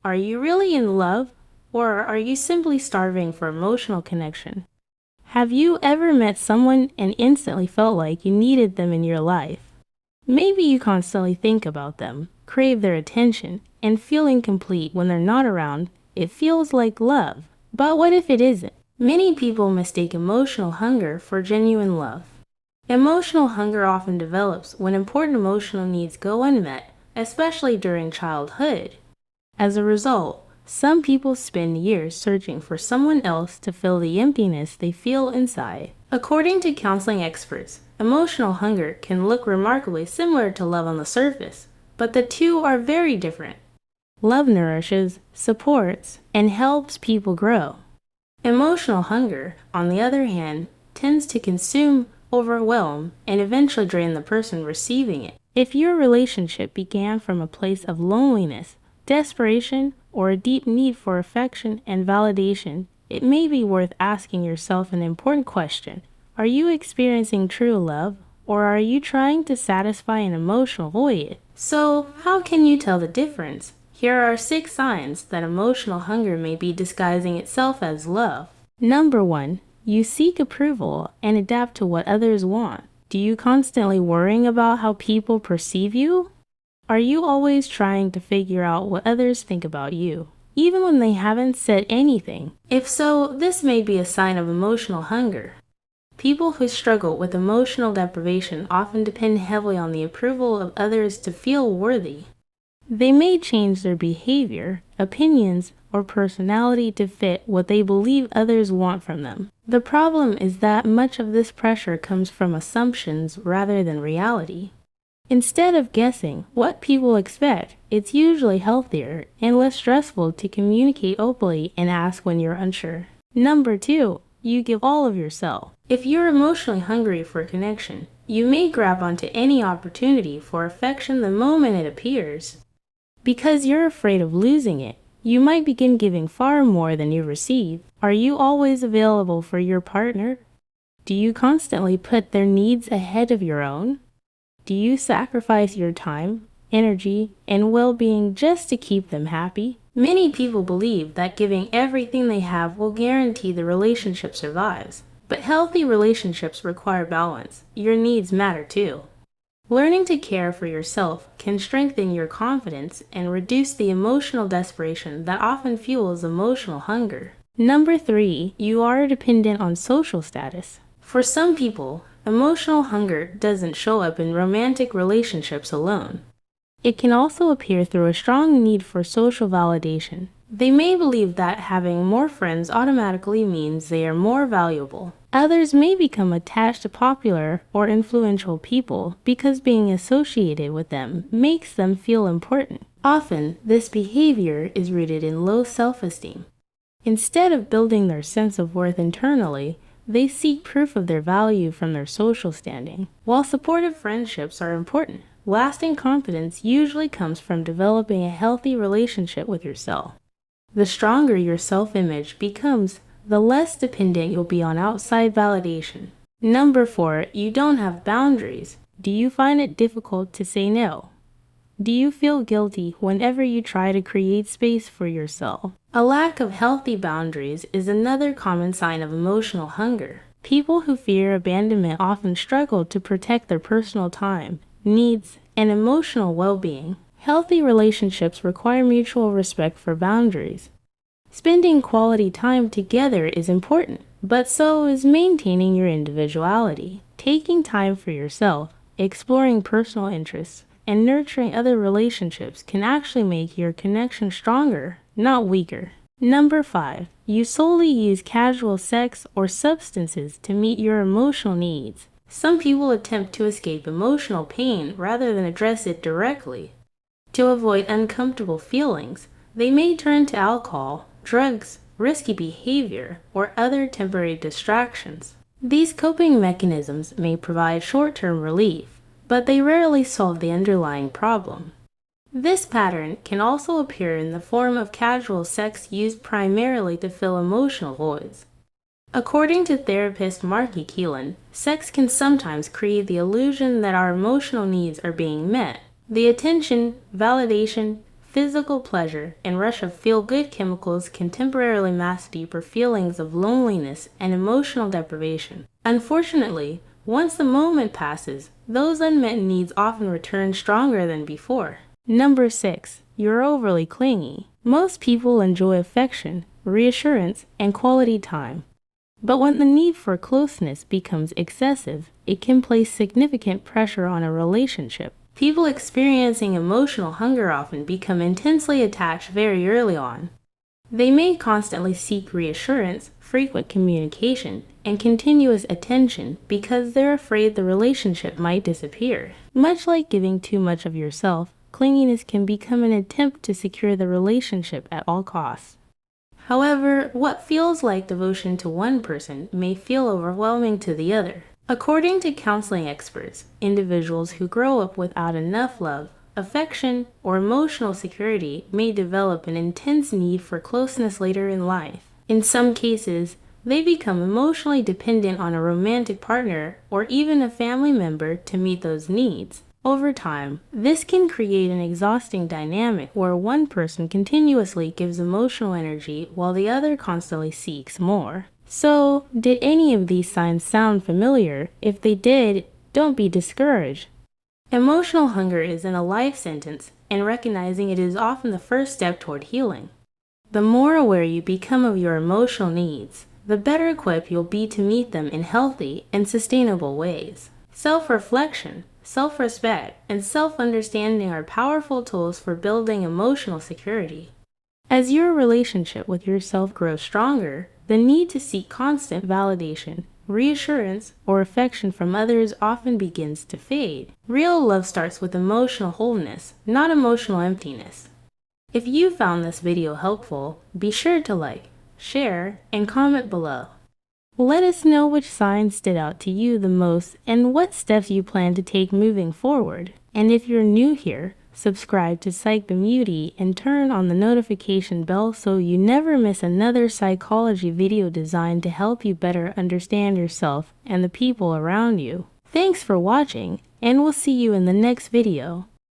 Are you really in love, or are you simply starving for emotional connection? Have you ever met someone and instantly felt like you needed them in your life? Maybe you constantly think about them, crave their attention, and feel incomplete when they're not around. It feels like love. But what if it isn't? Many people mistake emotional hunger for genuine love. Emotional hunger often develops when important emotional needs go unmet, especially during childhood. As a result, some people spend years searching for someone else to fill the emptiness they feel inside. According to counseling experts, emotional hunger can look remarkably similar to love on the surface, but the two are very different. Love nourishes, supports, and helps people grow. Emotional hunger, on the other hand, tends to consume, overwhelm, and eventually drain the person receiving it. If your relationship began from a place of loneliness, desperation, or a deep need for affection and validation, it may be worth asking yourself an important question. Are you experiencing true love, or are you trying to satisfy an emotional void? So, how can you tell the difference? Here are 6 signs that emotional hunger may be disguising itself as love. Number 1. You seek approval and adapt to what others want. Do you constantly worrying about how people perceive you? Are you always trying to figure out what others think about you, even when they haven't said anything? If so, this may be a sign of emotional hunger. People who struggle with emotional deprivation often depend heavily on the approval of others to feel worthy. They may change their behavior, opinions, or personality to fit what they believe others want from them. The problem is that much of this pressure comes from assumptions rather than reality. Instead of guessing what people expect, it's usually healthier and less stressful to communicate openly and ask when you're unsure. Number 2. You give all of yourself. If you're emotionally hungry for connection, you may grab onto any opportunity for affection the moment it appears. Because you're afraid of losing it, you might begin giving far more than you receive. Are you always available for your partner? Do you constantly put their needs ahead of your own? Do you sacrifice your time, energy, and well-being just to keep them happy? Many people believe that giving everything they have will guarantee the relationship survives. But healthy relationships require balance. Your needs matter too. Learning to care for yourself can strengthen your confidence and reduce the emotional desperation that often fuels emotional hunger. Number 3, you are dependent on social status. For some people, emotional hunger doesn't show up in romantic relationships alone. It can also appear through a strong need for social validation. They may believe that having more friends automatically means they are more valuable. Others may become attached to popular or influential people because being associated with them makes them feel important. Often, this behavior is rooted in low self-esteem. Instead of building their sense of worth internally, they seek proof of their value from their social standing. While supportive friendships are important, lasting confidence usually comes from developing a healthy relationship with yourself. The stronger your self-image becomes, the less dependent you'll be on outside validation. Number 4, you don't have boundaries. Do you find it difficult to say no? Do you feel guilty whenever you try to create space for yourself? A lack of healthy boundaries is another common sign of emotional hunger. People who fear abandonment often struggle to protect their personal time, needs, and emotional well-being. Healthy relationships require mutual respect for boundaries. Spending quality time together is important, but so is maintaining your individuality. Taking time for yourself, exploring personal interests, and nurturing other relationships can actually make your connection stronger, not weaker. Number 5, you solely use casual sex or substances to meet your emotional needs. Some people attempt to escape emotional pain rather than address it directly. To avoid uncomfortable feelings, they may turn to alcohol, drugs, risky behavior, or other temporary distractions. These coping mechanisms may provide short-term relief, but they rarely solve the underlying problem. This pattern can also appear in the form of casual sex used primarily to fill emotional voids. According to therapist Marky Keelan, sex can sometimes create the illusion that our emotional needs are being met. The attention, validation, physical pleasure and rush of feel-good chemicals can temporarily mask deeper feelings of loneliness and emotional deprivation. Unfortunately, once the moment passes, those unmet needs often return stronger than before. Number 6. You're overly clingy. Most people enjoy affection, reassurance, and quality time. But when the need for closeness becomes excessive, it can place significant pressure on a relationship. People experiencing emotional hunger often become intensely attached very early on. They may constantly seek reassurance, frequent communication, and continuous attention because they're afraid the relationship might disappear. Much like giving too much of yourself, clinginess can become an attempt to secure the relationship at all costs. However, what feels like devotion to one person may feel overwhelming to the other. According to counseling experts, individuals who grow up without enough love, affection, or emotional security may develop an intense need for closeness later in life. In some cases, they become emotionally dependent on a romantic partner or even a family member to meet those needs. Over time, this can create an exhausting dynamic where one person continuously gives emotional energy while the other constantly seeks more. So, did any of these signs sound familiar? If they did, don't be discouraged. Emotional hunger isn't a life sentence, and recognizing it is often the first step toward healing. The more aware you become of your emotional needs, the better equipped you'll be to meet them in healthy and sustainable ways. Self-reflection, self-respect, and self-understanding are powerful tools for building emotional security. As your relationship with yourself grows stronger, the need to seek constant validation, reassurance, or affection from others often begins to fade. Real love starts with emotional wholeness, not emotional emptiness. If you found this video helpful, be sure to like, share, and comment below. Let us know which signs stood out to you the most and what steps you plan to take moving forward. And if you're new here, subscribe to Psych Beauty and turn on the notification bell so you never miss another psychology video designed to help you better understand yourself and the people around you. Thanks for watching, and we'll see you in the next video.